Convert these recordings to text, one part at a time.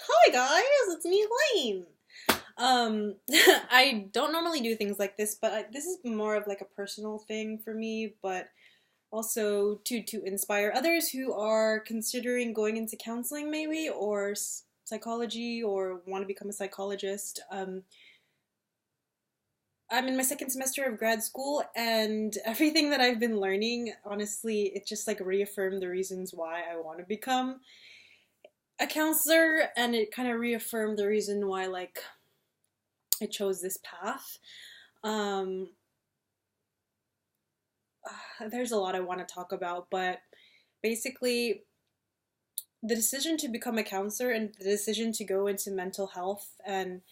Hi guys, it's me, Lane. I don't normally do things like this, but this is more of like a personal thing for me, but also to inspire others who are considering going into counseling maybe or psychology or want to become a psychologist. I'm in my second semester of grad school, and everything that I've been learning, honestly, it just like reaffirmed the reasons why I want to become a counselor, and it kind of reaffirmed the reason why like I chose this path. Um, there's a lot I want to talk about, but basically, the decision to become a counselor and the decision to go into mental health and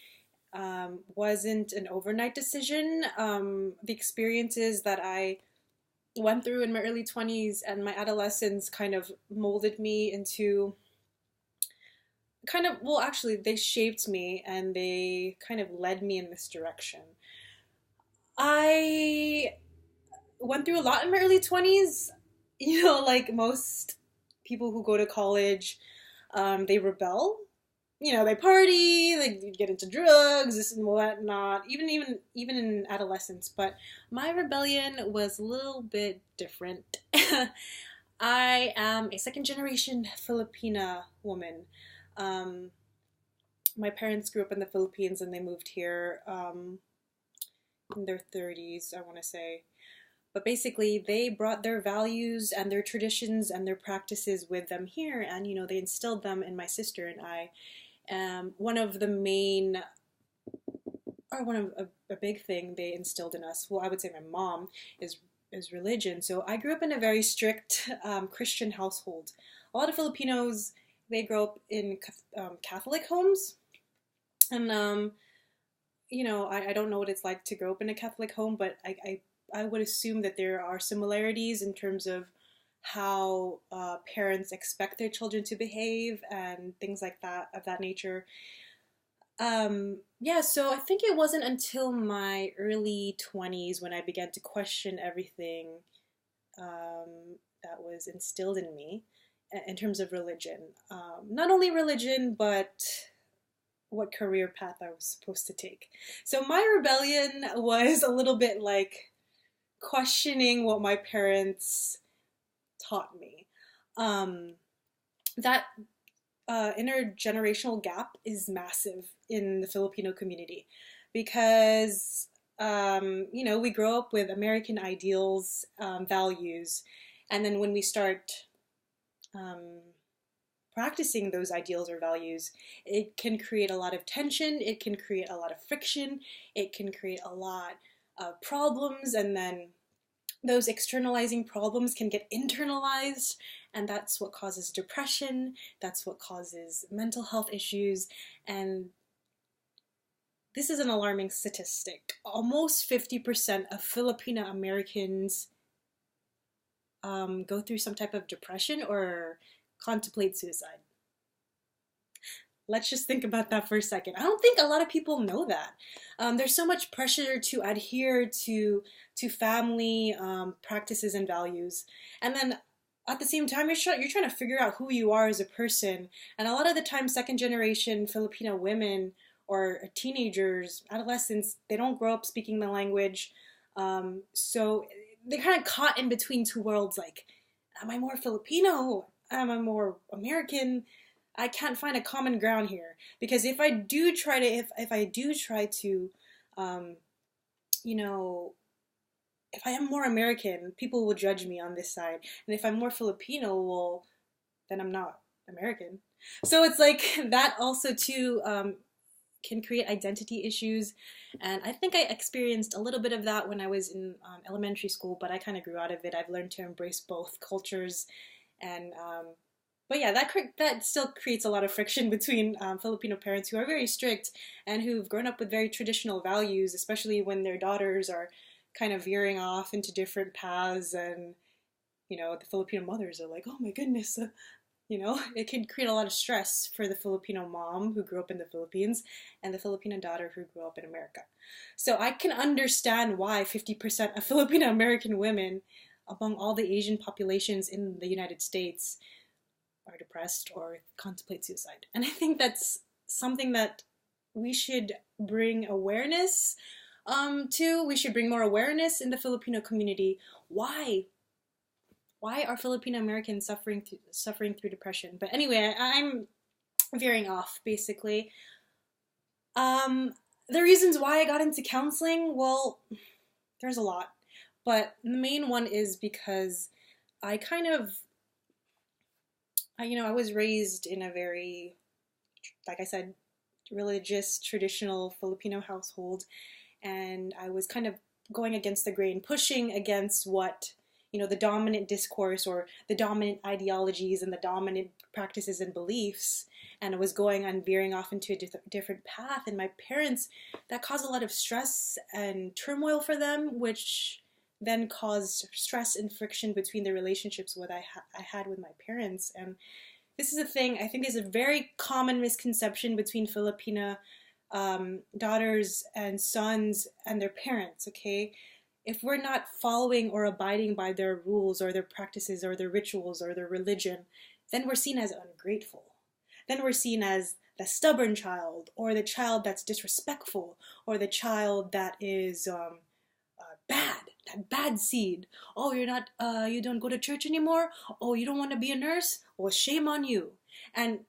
wasn't an overnight decision. The experiences that I went through in my early 20s and my adolescence kind of molded me into well, actually, they shaped me and they kind of led me in this direction. I went through a lot in my early 20s. Like most people who go to college, they rebel. They party, they get into drugs, this and whatnot, even in adolescence. But my rebellion was a little bit different. I am a second generation Filipina woman. Um, my parents grew up in the Philippines and they moved here in their 30s, I want to say. But basically, they brought their values and their traditions and their practices with them here, and they instilled them in my sister and I. One of the main, or one of a big thing they instilled in us, well, I would say my mom, is religion. So I grew up in a very strict Christian household. A lot of Filipinos, they grow up in Catholic homes, and I don't know what it's like to grow up in a Catholic home, but I would assume that there are similarities in terms of how parents expect their children to behave and things like that, of that nature. Yeah, so I think it wasn't until my early 20s when I began to question everything that was instilled in me in terms of religion. Not only religion, but what career path I was supposed to take. So my rebellion was a little bit like questioning what my parents taught me. That intergenerational gap is massive in the Filipino community because, we grow up with American ideals, values, and then when we start um, practicing those ideals or values, it can create a lot of tension, it can create a lot of friction, it can create a lot of problems, and then those externalizing problems can get internalized, and that's what causes depression, that's what causes mental health issues, and this is an alarming statistic. Almost 50% of Filipino Americans go through some type of depression or contemplate suicide. Let's just think about that for a second. I don't think a lot of people know that. There's so much pressure to adhere to family practices and values, and then at the same time you're trying to figure out who you are as a person. And a lot of the time, second generation Filipino women or teenagers, adolescents, they don't grow up speaking the language, so they're kind of caught in between two worlds. Like, am I more Filipino? Am I more American? I can't find a common ground here, because if I do try to, um, you know, if I am more American, people will judge me on this side, and if I'm more Filipino, well, then I'm not American. So it's like that also too can create identity issues, and I think I experienced a little bit of that when I was in elementary school, but I kind of grew out of it. I've learned to embrace both cultures, and but yeah, that still creates a lot of friction between Filipino parents who are very strict and who've grown up with very traditional values, especially when their daughters are kind of veering off into different paths, and the Filipino mothers are like, oh my goodness, it can create a lot of stress for the Filipino mom who grew up in the Philippines and the Filipino daughter who grew up in America. So I can understand why 50% of Filipino American women, among all the Asian populations in the United States, are depressed or contemplate suicide. And I think that's something that we should bring awareness to. We should bring more awareness in the Filipino community. Why? Why are Filipino Americans suffering through depression? But anyway, I'm veering off basically. The reasons why I got into counseling, well, there's a lot, but the main one is because I kind of, I was raised in a very, like I said, religious, traditional Filipino household, and I was kind of going against the grain, pushing against what, the dominant discourse or the dominant ideologies and the dominant practices and beliefs, and I was going on veering off into a different path, and my parents, that caused a lot of stress and turmoil for them, which then caused stress and friction between the relationships what I had with my parents. And this is a thing, I think there's a very common misconception between Filipina daughters and sons and their parents, okay? If we're not following or abiding by their rules or their practices or their rituals or their religion, then we're seen as ungrateful. Then we're seen as the stubborn child, or the child that's disrespectful, or the child that is bad, that bad seed. Oh, you don't go to church anymore? Oh, you don't want to be a nurse? Well, shame on you. And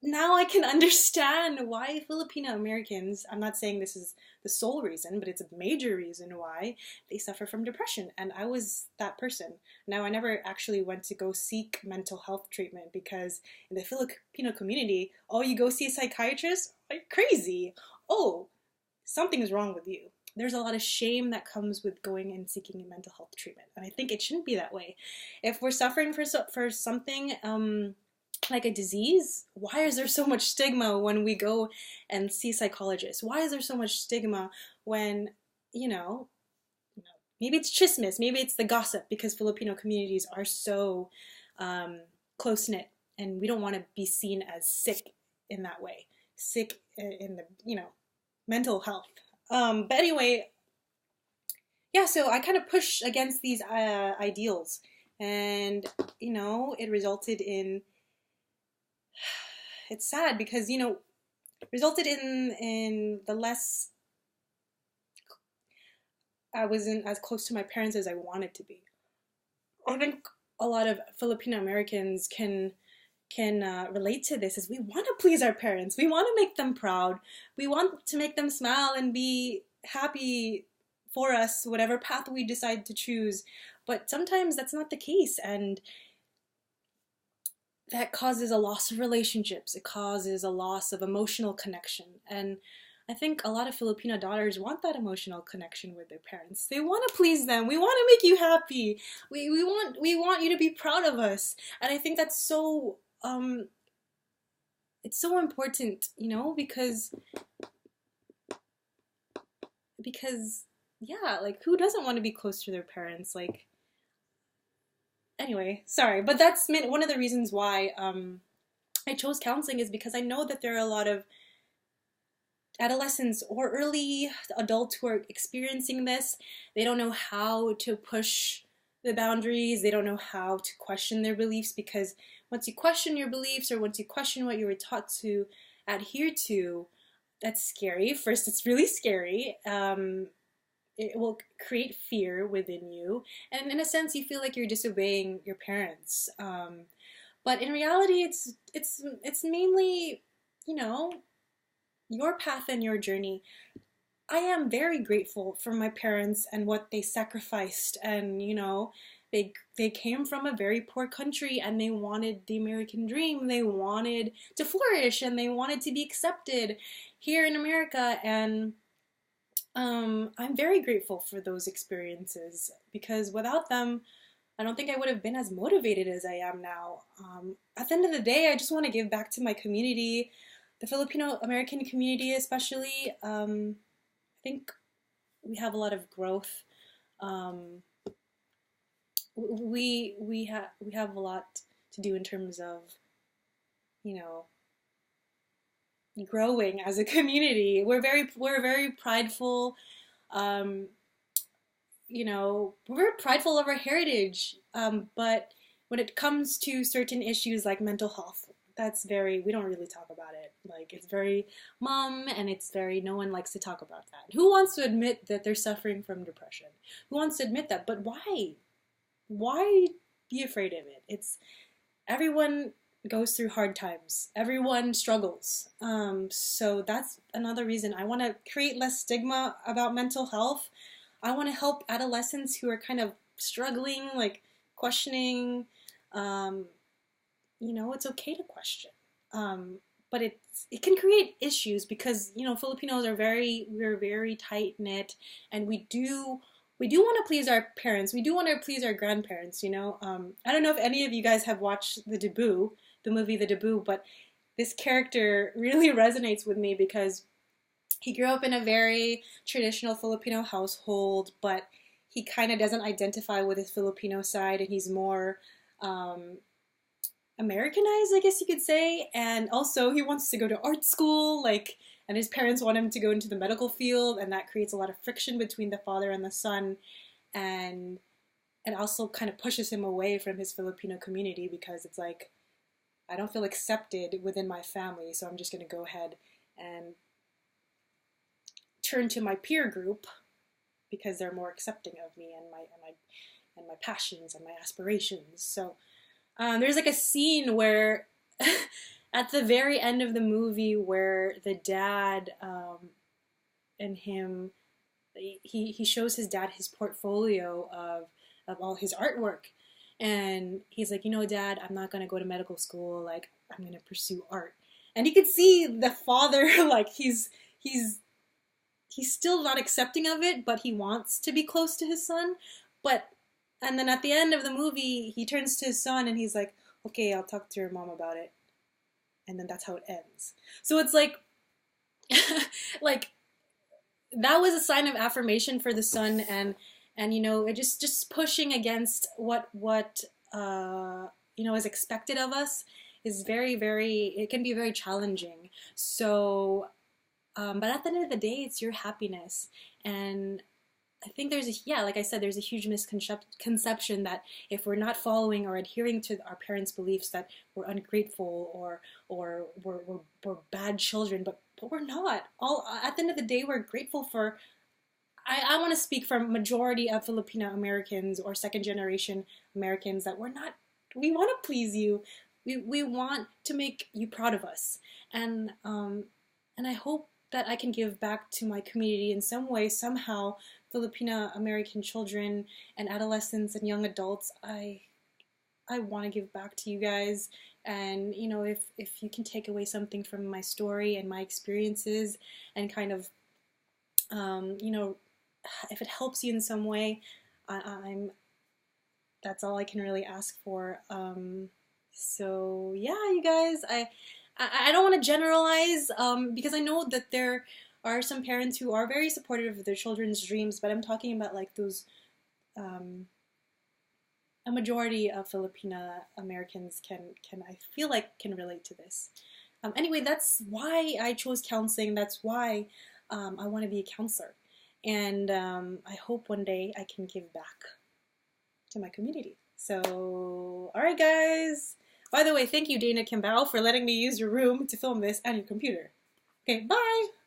now I can understand why Filipino Americans, I'm not saying this is the sole reason, but it's a major reason why they suffer from depression. And I was that person. Now, I never actually went to go seek mental health treatment because in the Filipino community, oh, you go see a psychiatrist? You're crazy. Oh, something's wrong with you. There's a lot of shame that comes with going and seeking a mental health treatment. And I think it shouldn't be that way. If we're suffering for something, like a disease, why is there so much stigma when we go and see psychologists? Why is there so much stigma when, maybe it's chismis, maybe it's the gossip, because Filipino communities are so close-knit, and we don't want to be seen as sick in that way, sick in the, mental health. But anyway, yeah, so I kind of pushed against these ideals, and, it resulted in, it's sad because, resulted in the less, I wasn't as close to my parents as I wanted to be. I think a lot of Filipino Americans can relate to this, is we want to please our parents. We want to make them proud. We want to make them smile and be happy for us, whatever path we decide to choose. But sometimes that's not the case, and that causes a loss of relationships. It causes a loss of emotional connection. And I think a lot of Filipino daughters want that emotional connection with their parents. They want to please them. We want to make you happy. We want you to be proud of us. And I think that's so it's so important, because yeah, like, who doesn't want to be close to their parents? Like, anyway, sorry, but that's one of the reasons why I chose counseling, is because I know that there are a lot of adolescents or early adults who are experiencing this. They don't know how to push the boundaries. They don't know how to question their beliefs, because once you question your beliefs, or once you question what you were taught to adhere to, that's scary. First, it's really scary. It will create fear within you, and in a sense you feel like you're disobeying your parents, but in reality it's mainly your path and your journey. I am very grateful for my parents and what they sacrificed, and they came from a very poor country, and they wanted the American dream. They wanted to flourish, and they wanted to be accepted here in America, and I'm very grateful for those experiences, because without them, I don't think I would have been as motivated as I am now. At the end of the day, I just want to give back to my community, the Filipino American community especially. I think we have a lot of growth. We have a lot to do in terms of, growing as a community. We're very prideful. We're very prideful of our heritage. But when it comes to certain issues like mental health, we don't really talk about it. Like, it's very mum, and it's very, no one likes to talk about that. Who wants to admit that they're suffering from depression? Who wants to admit that? But why? Why be afraid of it? Everyone goes through hard times. Everyone struggles. So that's another reason I want to create less stigma about mental health. I want to help adolescents who are kind of struggling, like questioning. It's okay to question. But it can create issues because, Filipinos we're very tight knit, and we do want to please our parents. We do want to please our grandparents, I don't know if any of you guys have watched the movie The Debut, but this character really resonates with me because he grew up in a very traditional Filipino household, but he kind of doesn't identify with his Filipino side, and he's more Americanized, I guess you could say. And also he wants to go to art school, and his parents want him to go into the medical field, and that creates a lot of friction between the father and the son, and it also kind of pushes him away from his Filipino community because it's like, I don't feel accepted within my family, so I'm just going to go ahead and turn to my peer group because they're more accepting of me and my passions and my aspirations. So there's like a scene where at the very end of the movie where the dad and him, he shows his dad his portfolio of all his artwork. And he's like, Dad, I'm not going to go to medical school. Like, I'm going to pursue art. And you could see the father, like, he's still not accepting of it, but he wants to be close to his son. And then at the end of the movie, he turns to his son and he's like, okay, I'll talk to your mom about it. And then that's how it ends. So it's like, like, that was a sign of affirmation for the son, and it just pushing against what is expected of us is very, very, it can be very challenging. So, but at the end of the day, it's your happiness. And I think like I said, there's a huge misconception that if we're not following or adhering to our parents' beliefs, that we're ungrateful or we're bad children, but we're not. At the end of the day, we're grateful for. I want to speak for majority of Filipino Americans or second generation Americans that we want to please you. We want to make you proud of us. And I hope that I can give back to my community in some way, somehow. Filipino American children and adolescents and young adults, I want to give back to you guys. And, if you can take away something from my story and my experiences and kind of, if it helps you in some way, that's all I can really ask for. So yeah, you guys, I don't want to generalize, because I know that there are some parents who are very supportive of their children's dreams, but I'm talking about like those, a majority of Filipina Americans I feel like can relate to this. Anyway, that's why I chose counseling. That's why I want to be a counselor. And I hope one day I can give back to my community. So, alright guys. By the way, thank you Dana Quiambao for letting me use your room to film this and your computer. Okay, bye!